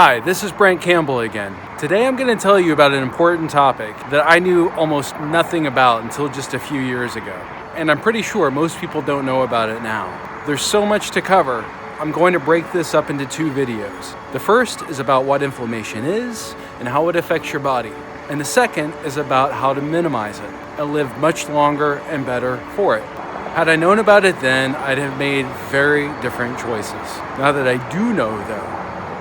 Hi, this is Brent Campbell again. Today I'm going to tell you about an important topic that I knew almost nothing about until just a few years ago. And I'm pretty sure most people don't know about it now. There's so much to cover, I'm going to break this up into two videos. The first is about what inflammation is and how it affects your body. And the second is about how to minimize it and live much longer and better for it. Had I known about it then, I'd have made very different choices. Now that I do know though,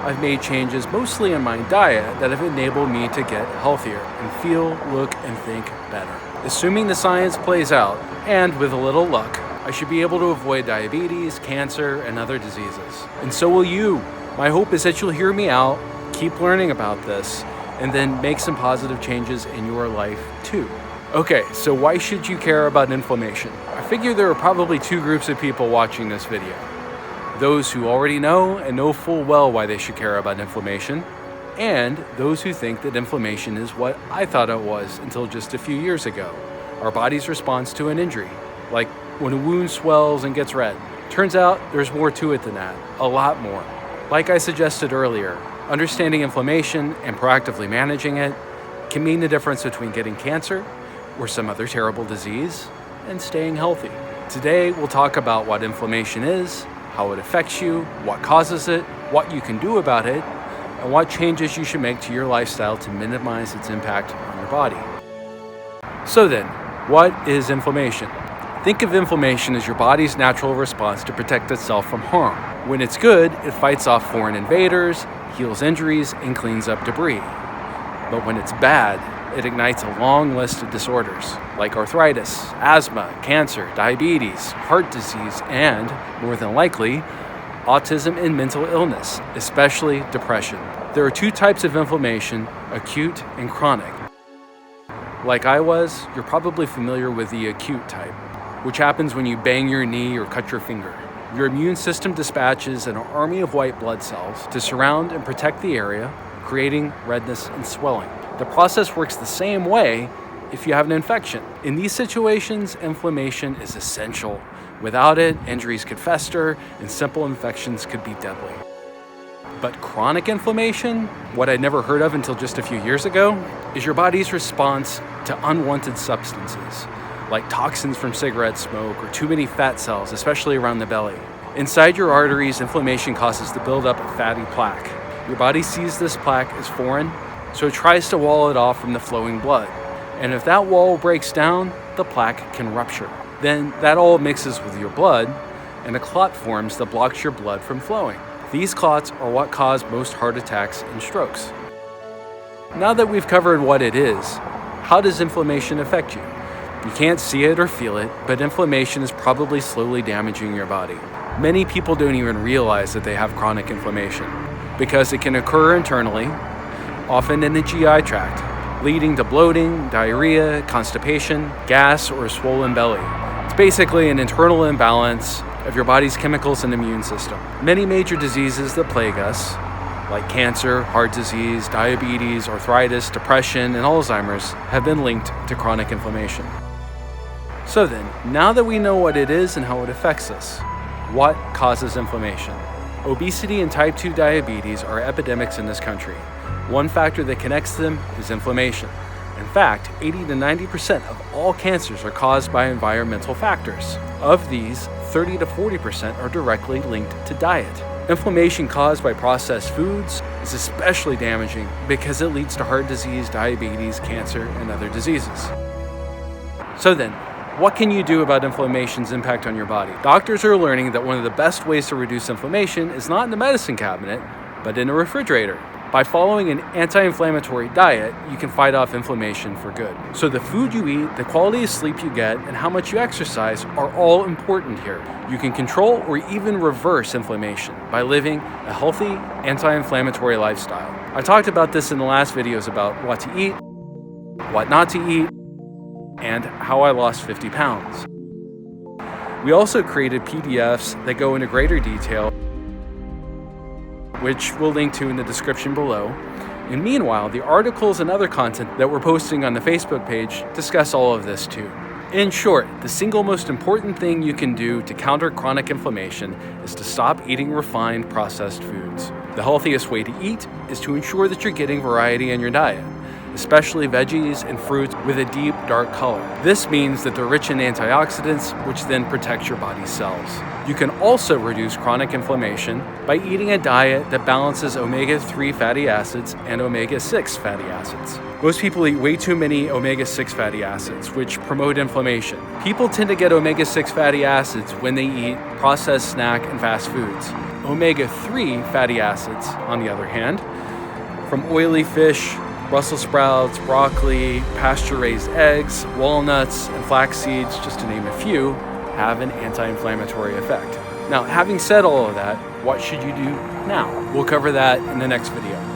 I've made changes mostly in my diet that have enabled me to get healthier and feel, look, and think better. Assuming the science plays out, and with a little luck, I should be able to avoid diabetes, cancer, and other diseases. And so will you. My hope is that you'll hear me out, keep learning about this, and then make some positive changes in your life too. Okay, so why should you care about inflammation? I figure there are probably two groups of people watching this video. Those who already know and know full well why they should care about inflammation, and those who think that inflammation is what I thought it was until just a few years ago, our body's response to an injury, like when a wound swells and gets red. Turns out there's more to it than that, a lot more. Like I suggested earlier, understanding inflammation and proactively managing it can mean the difference between getting cancer or some other terrible disease and staying healthy. Today we'll talk about what inflammation is, how it affects you, what causes it, what you can do about it, and what changes you should make to your lifestyle to minimize its impact on your body. So then, what is inflammation? Think of inflammation as your body's natural response to protect itself from harm. When it's good, it fights off foreign invaders, heals injuries, and cleans up debris. But when it's bad, it ignites a long list of disorders like arthritis, asthma, cancer, diabetes, heart disease, and, more than likely, autism and mental illness, especially depression. There are two types of inflammation, acute and chronic. Like I was, you're probably familiar with the acute type, which happens when you bang your knee or cut your finger. Your immune system dispatches an army of white blood cells to surround and protect the area, creating redness and swelling. The process works the same way if you have an infection. In these situations, inflammation is essential. Without it, injuries could fester and simple infections could be deadly. But chronic inflammation, what I'd never heard of until just a few years ago, is your body's response to unwanted substances, like toxins from cigarette smoke or too many fat cells, especially around the belly. Inside your arteries, inflammation causes the buildup of fatty plaque. Your body sees this plaque as foreign, so it tries to wall it off from the flowing blood. And if that wall breaks down, the plaque can rupture. Then that all mixes with your blood, and a clot forms that blocks your blood from flowing. These clots are what cause most heart attacks and strokes. Now that we've covered what it is, how does inflammation affect you? You can't see it or feel it, but inflammation is probably slowly damaging your body. Many people don't even realize that they have chronic inflammation because it can occur internally, often in the GI tract, leading to bloating, diarrhea, constipation, gas, or a swollen belly. It's basically an internal imbalance of your body's chemicals and immune system. Many major diseases that plague us, like cancer, heart disease, diabetes, arthritis, depression, and Alzheimer's, have been linked to chronic inflammation. So then, now that we know what it is and how it affects us, what causes inflammation? Obesity and type 2 diabetes are epidemics in this country. One factor that connects them is inflammation. In fact, 80 to 90% of all cancers are caused by environmental factors. Of these, 30 to 40% are directly linked to diet. Inflammation caused by processed foods is especially damaging because it leads to heart disease, diabetes, cancer, and other diseases. So then, what can you do about inflammation's impact on your body? Doctors are learning that one of the best ways to reduce inflammation is not in the medicine cabinet, but in a refrigerator. By following an anti-inflammatory diet, you can fight off inflammation for good. So the food you eat, the quality of sleep you get, and how much you exercise are all important here. You can control or even reverse inflammation by living a healthy, anti-inflammatory lifestyle. I talked about this in the last videos about what to eat, what not to eat, and how I lost 50 pounds. We also created PDFs that go into greater detail, which we'll link to in the description below. And meanwhile, the articles and other content that we're posting on the Facebook page discuss all of this too. In short, the single most important thing you can do to counter chronic inflammation is to stop eating refined processed foods. The healthiest way to eat is to ensure that you're getting variety in your diet, especially veggies and fruits with a deep, dark color. This means that they're rich in antioxidants, which then protect your body's cells. You can also reduce chronic inflammation by eating a diet that balances omega-3 fatty acids and omega-6 fatty acids. Most people eat way too many omega-6 fatty acids, which promote inflammation. People tend to get omega-6 fatty acids when they eat processed snack and fast foods. Omega-3 fatty acids, on the other hand, from oily fish, Brussels sprouts, broccoli, pasture-raised eggs, walnuts, and flax seeds, just to name a few, have an anti-inflammatory effect. Now, having said all of that, what should you do now? We'll cover that in the next video.